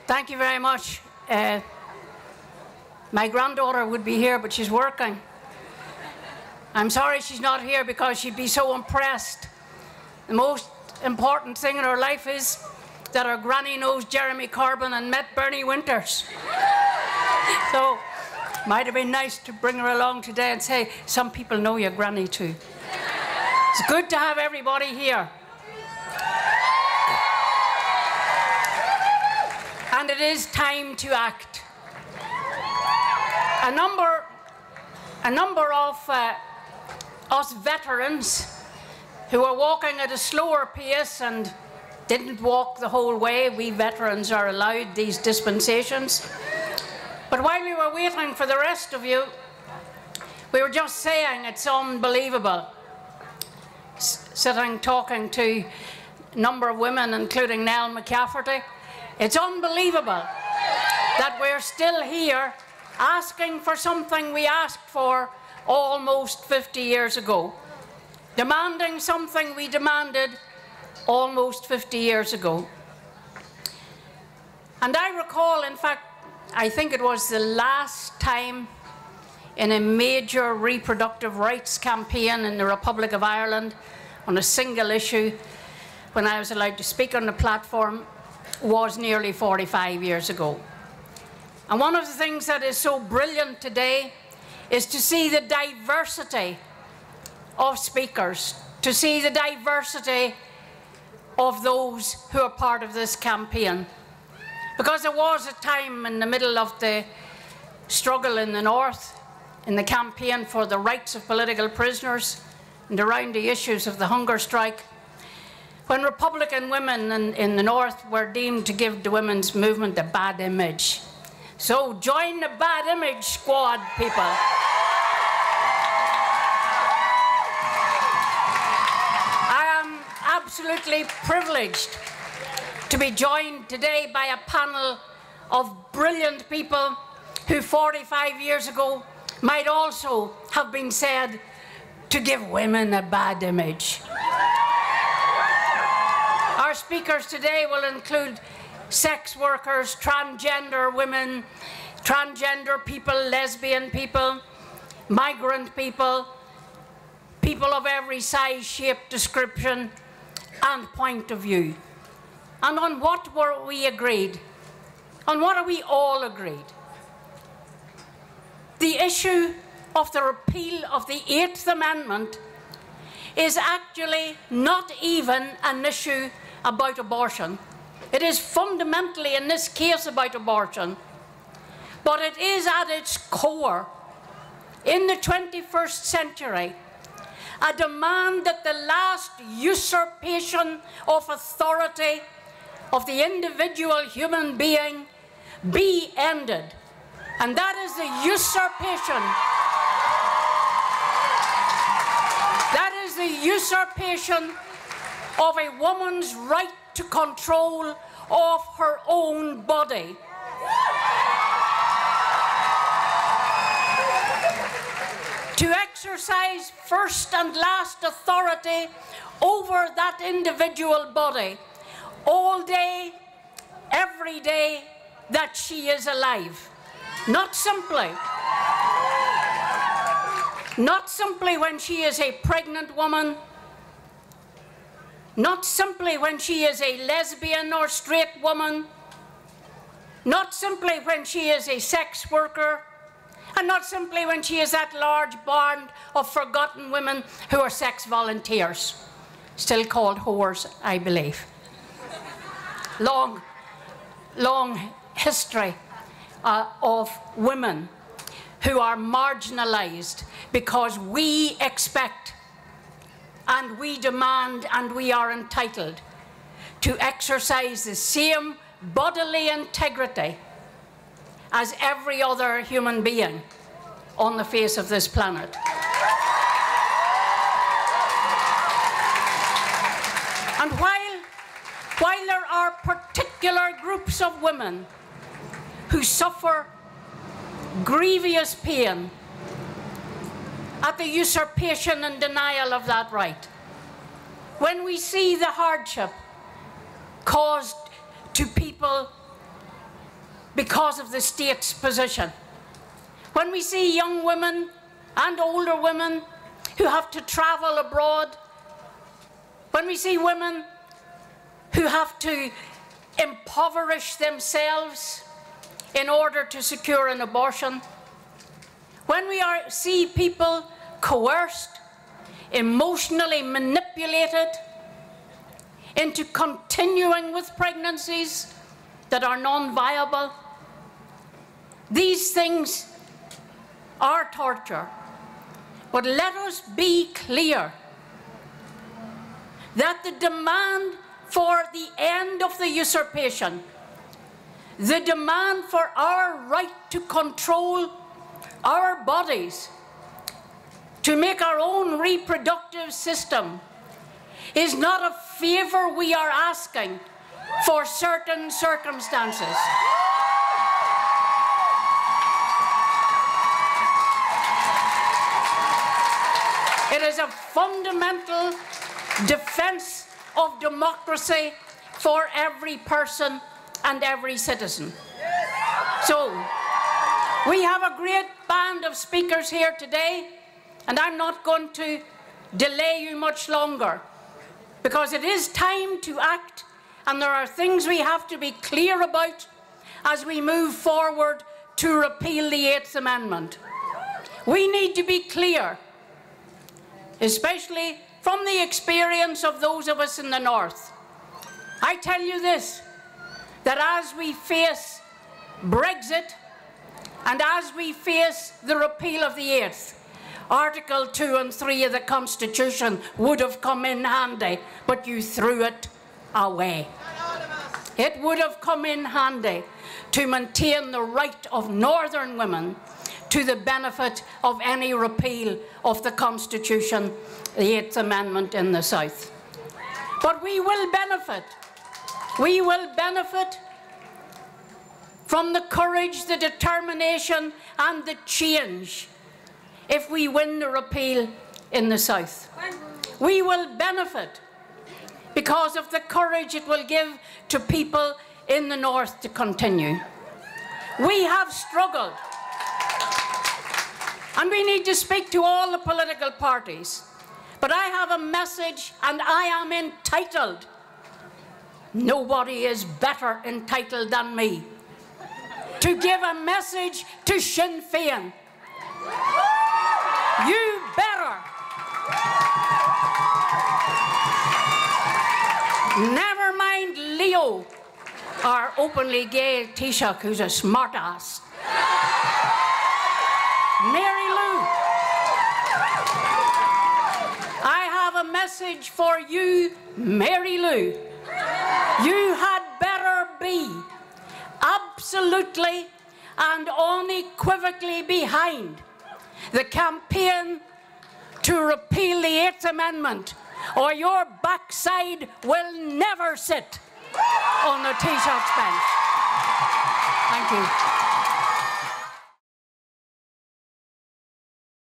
Thank you very much. My granddaughter would be here, but she's working. I'm sorry she's not here because she'd be so impressed. The most important thing in her life is that her granny knows Jeremy Corbyn and met Bernie Winters. So, might have been nice to bring her along today and say, some people know your granny too. It's good to have everybody here. And it is time to act. A number of us veterans who are walking at a slower pace and didn't walk the whole way. We veterans are allowed these dispensations. But while we were waiting for the rest of you, we were just saying it's unbelievable. Sitting talking to a number of women, including Nell McCafferty, it's unbelievable that we're still here asking for something we asked for almost 50 years ago, demanding something we demanded almost 50 years ago. And I recall, in fact, I think it was the last time in a major reproductive rights campaign in the Republic of Ireland on a single issue when I was allowed to speak on the platform was nearly 45 years ago. And one of the things that is so brilliant today is to see the diversity of speakers, to see the diversity of those who are part of this campaign. Because there was a time in the middle of the struggle in the North, in the campaign for the rights of political prisoners and around the issues of the hunger strike, when Republican women in the North were deemed to give the women's movement a bad image. So join the bad image squad, people. I am absolutely privileged to be joined today by a panel of brilliant people who 45 years ago might also have been said to give women a bad image. Our speakers today will include sex workers, transgender women, transgender people, lesbian people, migrant people, people of every size, shape, description, and point of view. And on what were we agreed? On what are we all agreed? The issue of the repeal of the 8th Amendment is actually not even an issue about abortion. It is fundamentally, in this case, about abortion. But it is at its core, in the 21st century, a demand that the last usurpation of authority of the individual human being be ended. And that is the usurpation. That is the usurpation of a woman's right to control of her own body. To exercise first and last authority over that individual body all day, every day that she is alive. Not simply when she is a pregnant woman, not simply when she is a lesbian or straight woman, not simply when she is a sex worker, and not simply when she is that large band of forgotten women who are sex volunteers, still called whores, I believe. Long history of women who are marginalized because we expect and we demand and we are entitled to exercise the same bodily integrity as every other human being on the face of this planet. And while there are particular groups of women who suffer grievous pain at the usurpation and denial of that right, when we see the hardship caused to people because of the state's position. When we see young women and older women who have to travel abroad, when we see women who have to impoverish themselves in order to secure an abortion, when we see people coerced, emotionally manipulated into continuing with pregnancies that are non-viable, these things are torture. But let us be clear that the demand for the end of the usurpation, the demand for our right to control our bodies, to make our own reproductive system, is not a favour we are asking for certain circumstances. It is a fundamental defence of democracy for every person and every citizen. So, we have a great band of speakers here today, and I'm not going to delay you much longer, because it is time to act, and there are things we have to be clear about as we move forward to repeal the 8th Amendment. We need to be clear, especially from the experience of those of us in the North. I tell you this, that as we face Brexit and as we face the repeal of the 8th, Article 2 and 3 of the Constitution would have come in handy, but you threw it away. It would have come in handy to maintain the right of Northern women to the benefit of any repeal of the Constitution, the 8th Amendment in the South. But we will benefit. We will benefit from the courage, the determination and the change if we win the repeal in the South. We will benefit because of the courage it will give to people in the North to continue. We have struggled, and we need to speak to all the political parties. But I have a message, and I am entitled. Nobody is better entitled than me to give a message to Sinn Féin. You better never mind Leo, our openly gay Taoiseach who's a smart-ass. Mary Lou, I have a message for you, Mary Lou. You had better be absolutely and unequivocally behind the campaign to repeal the 8th Amendment, or your backside will never sit on the Taoiseach's bench. Thank you.